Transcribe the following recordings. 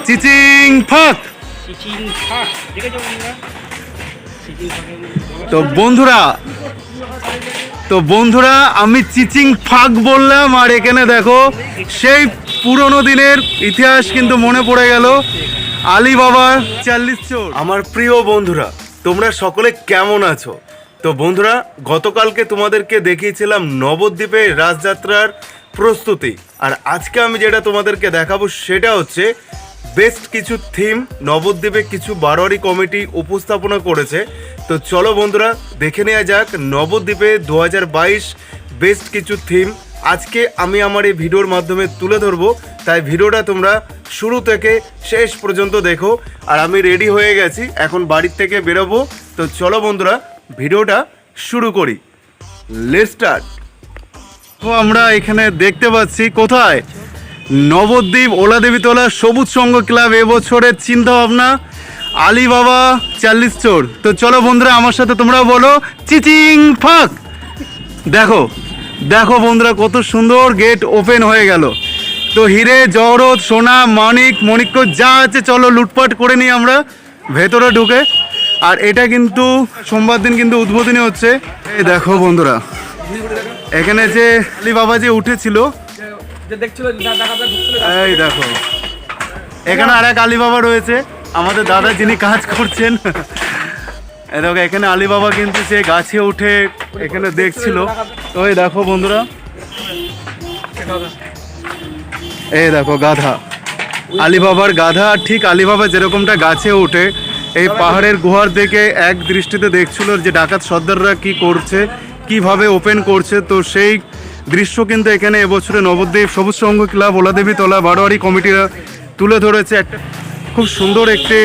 চিচিং ফাক। তো বন্ধুরা আমি চিচিং ফাক বললাম, আর এখানে দেখো সেই পুরনো দিনের ইতিহাস কিন্তু মনে পড়ে গেল। আলিবাবা 40 চোর। আমার প্রিয় বন্ধুরা, তোমরা সকলে কেমন আছো? তো বন্ধুরা, গতকালকে তোমাদেরকে দেখিয়েছিলাম নবদ্বীপে রাসযাত্রার প্রস্তুতি, আর আজকে আমি যেটা তোমাদেরকে দেখাবো সেটা হচ্ছে বেস্ট কিছু থিম নবদ্বীপে কিছু বারোয়ারি কমিটি উপস্থাপনা করেছে। তো চলো বন্ধুরা, দেখে নেওয়া যাক নবদ্বীপে 2022 বেস্ট কিছু থিম আজকে আমি আমার এই ভিডিওর মাধ্যমে তুলে ধরবো। তাই ভিডিওটা তোমরা শুরু থেকে শেষ পর্যন্ত দেখো। আর আমি রেডি হয়ে গেছি, এখন বাড়ির থেকে বেরোবো। তো চলো বন্ধুরা, ভিডিওটা শুরু করি। Let's start. তো আমরা এখানে দেখতে পাচ্ছি কোথায় নবদ্বীপ ওলাদেবীতলা সবুজ সংঘ ক্লাব এবছরের চিন্তা ভাবনা আলিবাবা 40 চোর। তো চলো বন্ধুরা, আমার সাথে তোমরা বলো চিচিং ফাক। দেখো দেখো বন্ধুরা, কত সুন্দর গেট ওপেন হয়ে গেল। তো হিরে জহরত সোনা মানিক মণিক্য যা আছে চলো লুটপাট করে নিই আমরা ভেতরে ঢুকে। আর এটা কিন্তু সোমবার দিন কিন্তু উদ্বোধনী হচ্ছে। এই দেখো বন্ধুরা, এখানে যে আলিবাবা যে উঠেছিল, এই দেখো এখানে আর এক আলিবাবা রয়েছে, আমাদের দাদা যিনি কাজ করছেন। এই দেখো এখানে আলিবাবা কিন্তু সে গাছে উঠে এখানে দেখছিল। তো এই দেখো বন্ধুরা, এই দেখো গাধা, আলিবাবার গাধা। ঠিক আলিবাবা যেরকমটা গাছে উঠে এই পাহাড়ের গুহার দিকে এক দৃষ্টিতে দেখছিল যে ডাকাত সর্দাররা কি করছে, কিভাবে ওপেন করছে। তো সেই দৃশ্য কিন্তু এখানে এবছরে নবদ্বীপ সবুজ সংঘ ক্লাব ওলাদেবীতলা বারোয়ারি কমিটিরা তুলে ধরেছে। একটা খুব সুন্দর একটি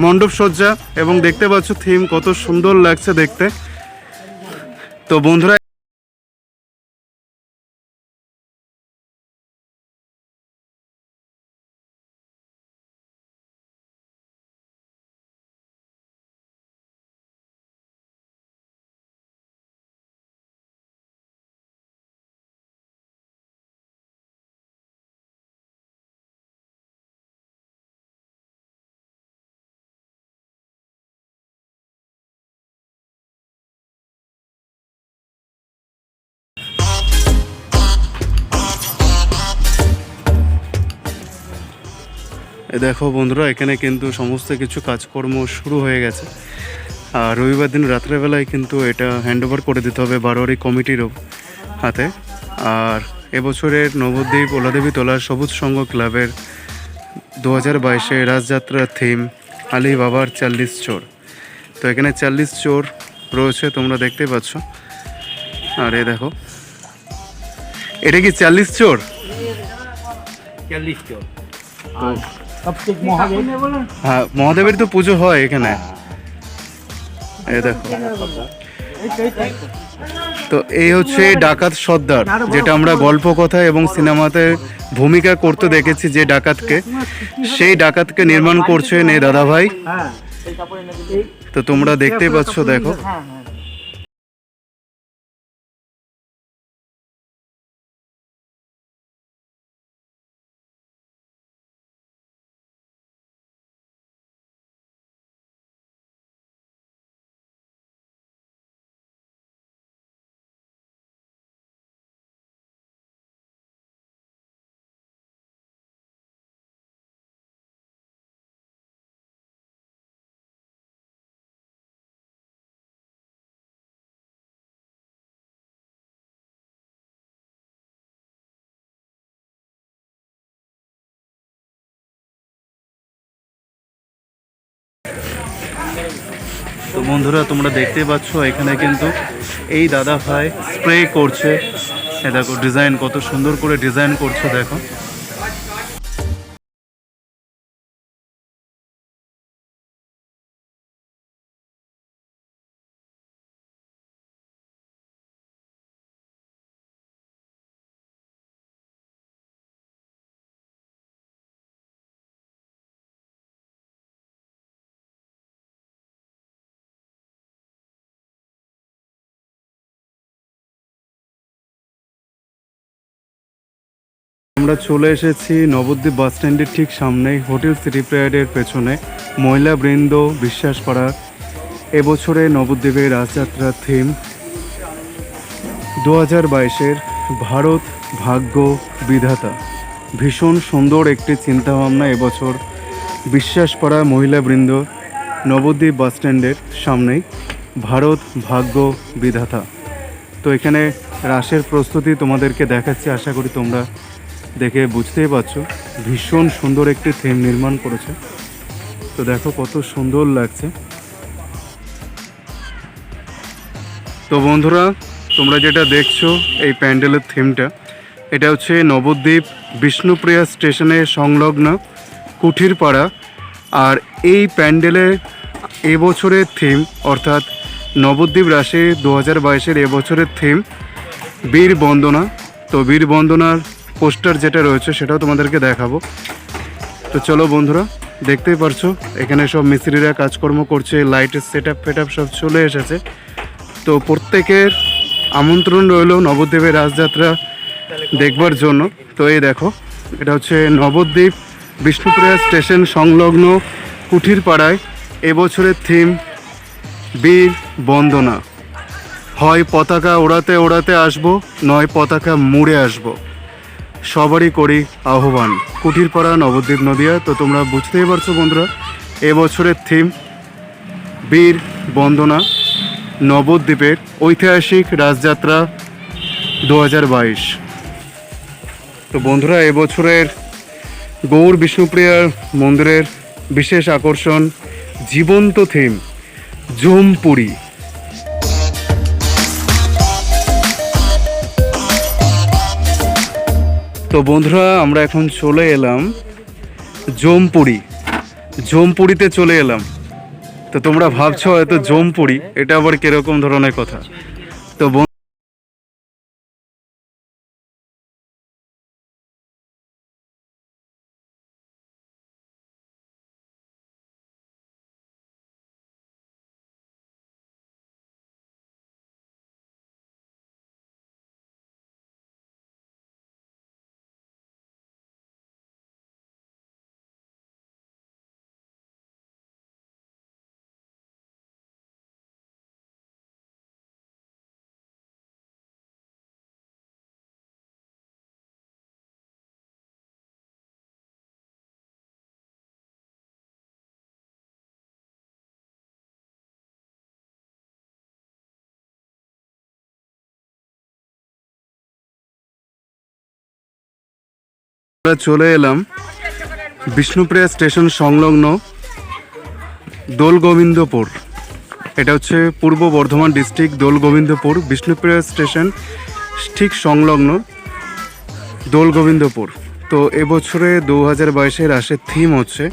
মণ্ডপ সজ্জা, এবং দেখতে পাচ্ছ থিম কত সুন্দর লাগছে দেখতে। তো বন্ধুরা, দেখো বন্ধুরা, এখানে কিন্তু সমস্ত কিছু কাজকর্ম শুরু হয়ে গেছে। আর রবিবার দিন রাত্রেবেলায় কিন্তু এটা হ্যান্ডওভার করে দিতে হবে বারোয়ারি কমিটিরও হাতে। আর এবছরের নবদ্বীপ ওলাদেবীতলা সবুজ সংঘ ক্লাবের 2022 রাসযাত্রার থিম আলিবাবার 40 চোর। তো এখানে 40 চোর রয়েছে, তোমরা দেখতে পাচ্ছ। আর এ দেখো, এটা কি 40 চোর? 40 চোর। হ্যাঁ, মহাদেবের তো পুজো হয় এখানে। এই দেখো, তো এই হচ্ছে ডাকাত সর্দার, যেটা আমরা গল্প কথা এবং সিনেমাতে ভূমিকা করতে দেখেছি। যে ডাকাতকে, সেই ডাকাতকে নির্মাণ করছেন এই দাদাভাই। তো তোমরা দেখতেই পাচ্ছ, দেখো। তো বন্ধুরা, তোমরা দেখতে পাচ্ছ এখানে কিন্তু এই দাদা ভাই স্প্রে করছে। দেখো ডিজাইন কত সুন্দর করে ডিজাইন করছে, দেখো। আমরা চলে এসেছি নবদ্বীপ বাস স্ট্যান্ডের ঠিক সামনেই হোটেল সিটি প্রাইডের পেছনে মহিলা বৃন্দ বিশ্বাস করা এবছরে নবদ্বীপের রাজযাত্রার থিম 2022-এর ভারত ভাগ্য বিধাতা। ভীষণ সুন্দর একটি চিন্তাভাবনা এবছর বিশ্বাস করা মহিলা বৃন্দ নবদ্বীপ বাস স্ট্যান্ডের সামনেই ভারত ভাগ্য বিধাতা। তো এখানে রাসের প্রস্তুতি তোমাদেরকে দেখাচ্ছি, আশা করি তোমরা দেখে বুঝতেই পারছো। ভীষণ সুন্দর একটি থিম নির্মাণ করেছে, তো দেখো কত সুন্দর লাগছে। তো বন্ধুরা, তোমরা যেটা দেখছো এই প্যান্ডেলের থিমটা, এটা হচ্ছে নবদ্বীপ বিষ্ণুপ্রিয়া স্টেশনের সংলগ্ন কুঠিরপাড়া। আর এই প্যান্ডেলে এবছরের থিম অর্থাৎ নবদ্বীপ রাসে 2022-এর এবছরের থিম বীর বন্দনা। তো বীর বন্দনার পোস্টার যেটা রয়েছে সেটাও তোমাদেরকে দেখাবো। তো চলো বন্ধুরা, দেখতেই পারছো এখানে সব মিস্ত্রিরা কাজকর্ম করছে, লাইটের সেট আপ সব চলে এসেছে। তো প্রত্যেকের আমন্ত্রণ রইল নবদ্বীপের রাসযাত্রা দেখবার জন্য। তো এই দেখো, এটা হচ্ছে নবদ্বীপ বিষ্ণুপ্রিয়া স্টেশন সংলগ্ন কুঠিরপাড়ায় এবছরের থিম বীর বন্দনা। হয় পতাকা ওড়াতে ওড়াতে আসবো, নয় পতাকা মুড়ে আসবো, সবারই করি আহ্বান। কুঠিরপাড়া, নবদ্বীপ, নদিয়া। তো তোমরা বুঝতেই পারছো বন্ধুরা, এবছরের থিম বীর বন্দনা, নবদ্বীপের ঐতিহাসিক রাসযাত্রা 2022। তো বন্ধুরা, এবছরের গৌর বিষ্ণুপ্রিয়ার মন্দিরের বিশেষ আকর্ষণ জীবন্ত থিম জমপুরি। তো বন্ধুরা, আমরা এখন চলে এলাম জমপুরিতে চলে এলাম। তো তোমরা ভাবছো হয়তো জমপুরি এটা আবার কিরকম ধরনের কথা। তো আমরা চলে এলাম বিষ্ণুপ্রিয়া স্টেশন সংলগ্ন দোলগোবিন্দপুর। এটা হচ্ছে পূর্ব বর্ধমান ডিস্ট্রিক্ট দোলগোবিন্দপুর, বিষ্ণুপ্রিয়া স্টেশন ঠিক সংলগ্ন দোলগোবিন্দপুর। তো এবছরে 2022-এর রাসের থিম হচ্ছে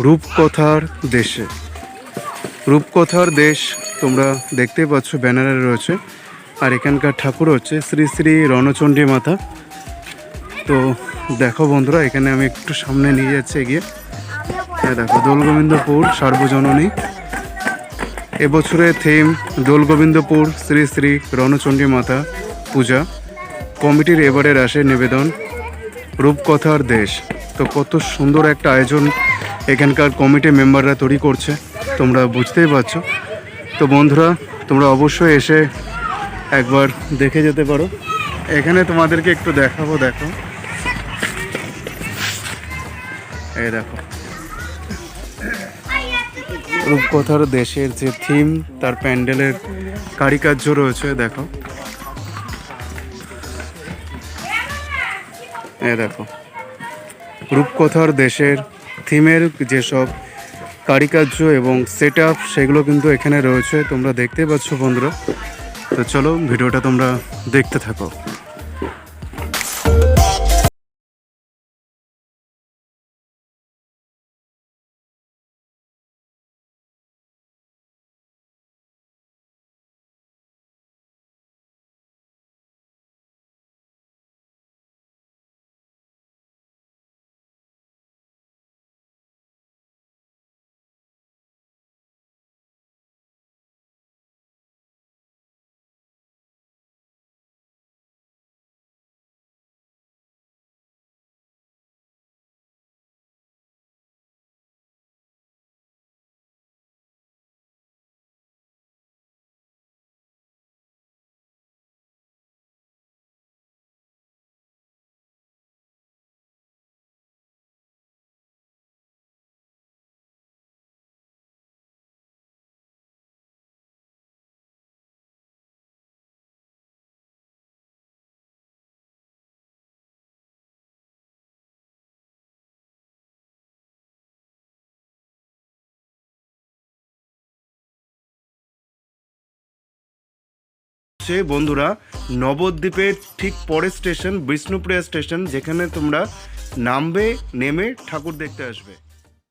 রূপকথার দেশে। রূপকথার দেশ তোমরা দেখতেই পাচ্ছ, ব্যানারে রয়েছে। আর এখানকার ঠাকুর হচ্ছে শ্রী শ্রী রণচণ্ডী মাতা। তো দেখো বন্ধুরা, এখানে আমি একটু সামনে নিয়ে যাচ্ছি এগিয়ে। দেখো দোলগোবিন্দপুর সার্বজননী, এবছরের থিম দোলগোবিন্দপুর শ্রী শ্রী রণচণ্ডী মাতা পূজা। কমিটির এবারের আসে নিবেদন রূপকথার দেশ। তো কত সুন্দর একটা আয়োজন এখানকার কমিটি মেম্বাররা তৈরি করছে, তোমরা বুঝতেই পারছো। তো বন্ধুরা, তোমরা অবশ্যই এসে একবার দেখে যেতে পারো। এখানে তোমাদেরকে একটু দেখাবো, দেখো এই দেখো রূপকথার দেশের যে থিম, তার প্যান্ডেলের কারিকার্য রয়েছে। দেখো এই দেখো রূপকথার দেশের থিমের যেসব কারিকার্য এবং সেট আপ, সেগুলো কিন্তু এখানে রয়েছে, তোমরা দেখতে পাচ্ছ বন্ধুরা। তো চলো ভিডিওটা তোমরা দেখতে থাকো। হচ্ছে বন্ধুরা নবদ্বীপের ঠিক পরের স্টেশন বিষ্ণুপ্রিয়া স্টেশন, যেখানে তোমরা নামবে, নেমে ঠাকুর দেখতে আসবে।